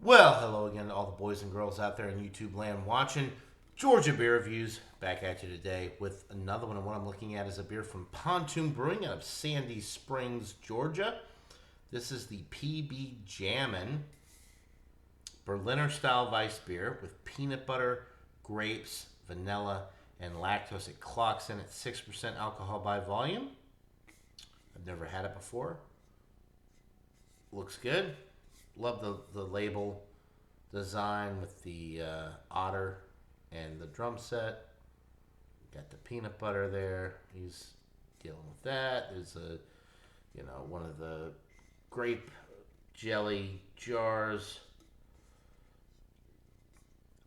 Well, hello again to all the boys and girls out there in YouTube land watching Georgia beer reviews. Back at you today with another one. And what I'm looking at is a beer from Pontoon Brewing out of Sandy Springs, Georgia. This is the PB Jammin Berliner style Weiss beer with peanut butter, grapes, vanilla, and lactose. It clocks in at 6% alcohol by volume. I've never had it before. Looks good. Love the label design with the otter and the drum set. Got the peanut butter there. He's dealing with that. There's one of the grape jelly jars.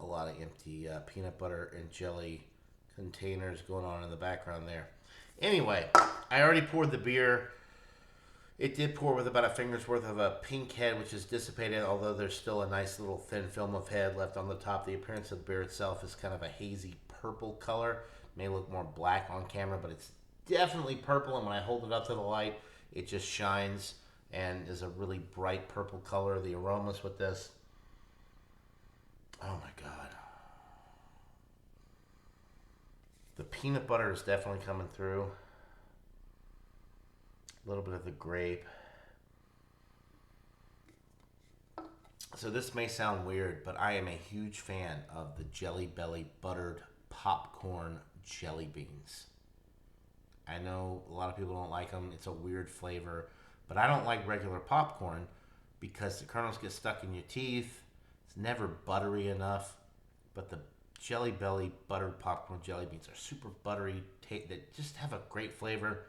A lot of empty peanut butter and jelly containers going on in the background there. Anyway, I already poured the beer. It did pour with about a finger's worth of a pink head, which is dissipated, although there's still a nice little thin film of head left on the top. The appearance of the beer itself is kind of a hazy purple color. May look more black on camera, but it's definitely purple, and when I hold it up to the light, it just shines and is a really bright purple color. The aromas with this, oh my God. The peanut butter is definitely coming through. A little bit of the grape. So this may sound weird, but I am a huge fan of the Jelly Belly buttered popcorn jelly beans. I know a lot of people don't like them. It's a weird flavor, but I don't like regular popcorn because the kernels get stuck in your teeth. It's never buttery enough, but the Jelly Belly buttered popcorn jelly beans are super buttery, that just have a great flavor.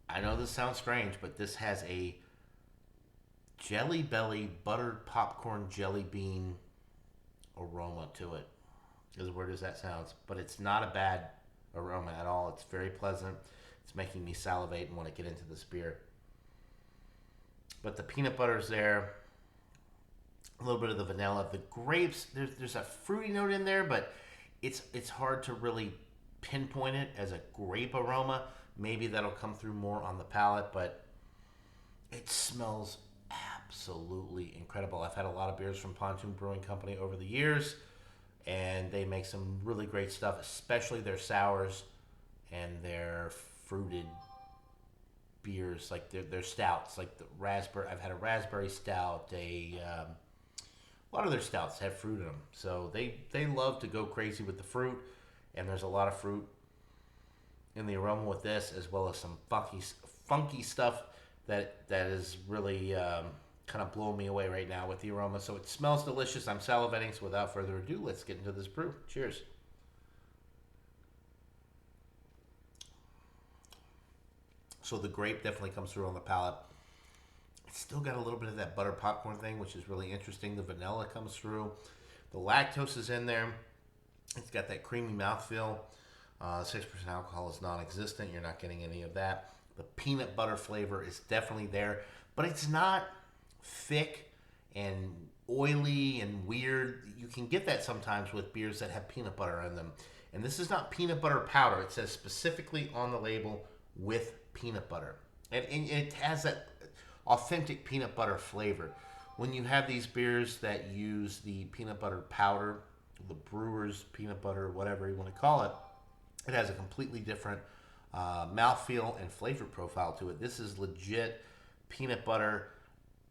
I know this sounds strange, but this has a Jelly Belly buttered popcorn jelly bean aroma to it. As weird as that sounds, but it's not a bad aroma at all. It's very pleasant. It's making me salivate and want to get into this beer. But the peanut butter's there. A little bit of the vanilla. The grapes, there's a fruity note in there, but it's hard to really pinpoint it as a grape aroma. Maybe that'll come through more on the palate, but it smells absolutely incredible. I've had a lot of beers from Pontoon Brewing Company over the years, and they make some really great stuff, especially their sours and their fruited beers, like their stouts, like the raspberry. I've had a raspberry stout. A lot of their stouts have fruit in them, so they love to go crazy with the fruit, and there's a lot of fruit in the aroma with this, as well as some funky stuff that is really kind of blowing me away right now with the aroma. So it smells delicious. I'm salivating. So without further ado, let's get into this brew. Cheers. So the grape definitely comes through on the palate. It's still got a little bit of that butter popcorn thing, which is really interesting. The vanilla comes through. The lactose is in there. It's got that creamy mouthfeel. 6% alcohol is non-existent. You're not getting any of that. The peanut butter flavor is definitely there, but it's not thick and oily and weird. You can get that sometimes with beers that have peanut butter in them. And this is not peanut butter powder. It says specifically on the label with peanut butter. And it has that authentic peanut butter flavor. When you have these beers that use the peanut butter powder, the brewer's peanut butter, whatever you want to call it, it has a completely different mouthfeel and flavor profile to it. This is legit peanut butter,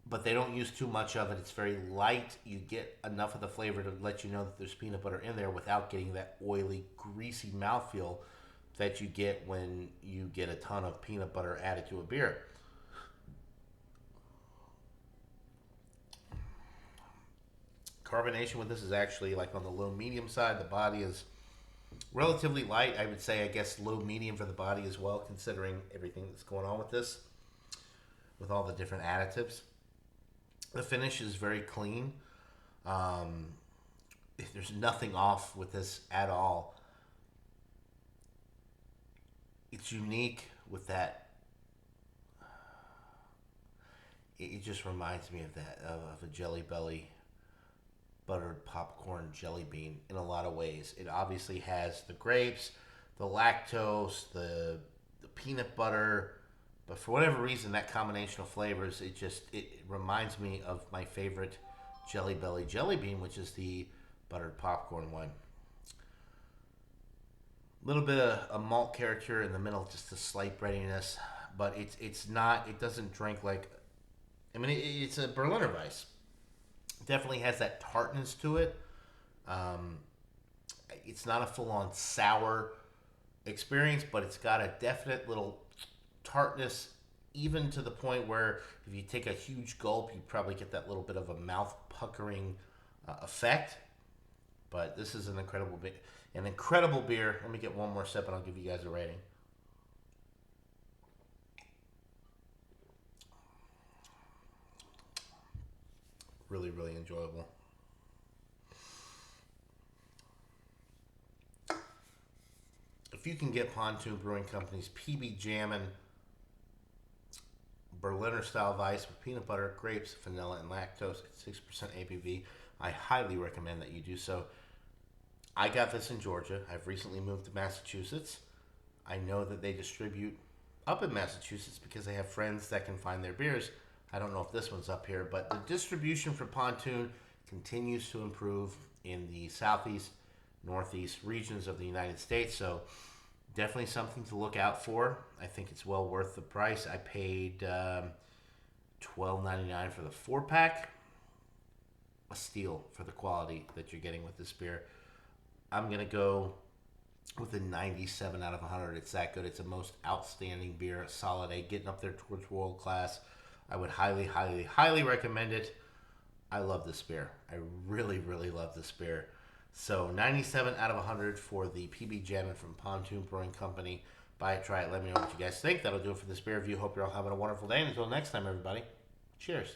but they don't use too much of it. It's very light. You get enough of the flavor to let you know that there's peanut butter in there without getting that oily, greasy mouthfeel that you get when you get a ton of peanut butter added to a beer. Carbonation with this is actually like on the low medium side. The body is relatively light. I would say, I guess, low medium for the body as well, considering everything that's going on with this, with all the different additives. The finish is very clean. There's nothing off with this at all. It's unique with that. It just reminds me of that, of a Jelly Belly buttered popcorn jelly bean in a lot of ways. It obviously has the grapes, the lactose, the peanut butter, But for whatever reason, that combination of flavors, it reminds me of my favorite Jelly Belly jelly bean, which is the buttered popcorn one. A little bit of a malt character in the middle, just a slight breadiness, but it's not. It doesn't drink like. I mean, it's a Berliner Weiss. It definitely has that tartness to it. Um, it's not a full on sour experience, but it's got a definite little tartness, even to the point where if you take a huge gulp, you probably get that little bit of a mouth puckering effect. But this is an incredible beer. Let me get one more sip, and I'll give you guys a rating. Really, really enjoyable. If you can get Pontoon Brewing Company's PB Jammin Berliner style Weiss with peanut butter, grapes, vanilla, and lactose at 6% ABV, I highly recommend that you do so. I got this in Georgia. I've recently moved to Massachusetts. I know that they distribute up in Massachusetts because they have friends that can find their beers. I don't know if this one's up here, but the distribution for Pontoon continues to improve in the southeast, northeast regions of the United States. So definitely something to look out for. I think it's well worth the price. I paid $12.99 for the 4 pack. A steal for the quality that you're getting with this beer. I'm gonna go with a 97 out of 100. It's that good. It's a most outstanding beer, a solid A, getting up there towards world class. I would highly, highly, highly recommend it. I love this beer. I really, really love this beer. So 97 out of 100 for the PB Jammin from Pontoon Brewing Company. Buy it, try it. Let me know what you guys think. That'll do it for this beer review. Hope you're all having a wonderful day. And until next time, everybody, cheers.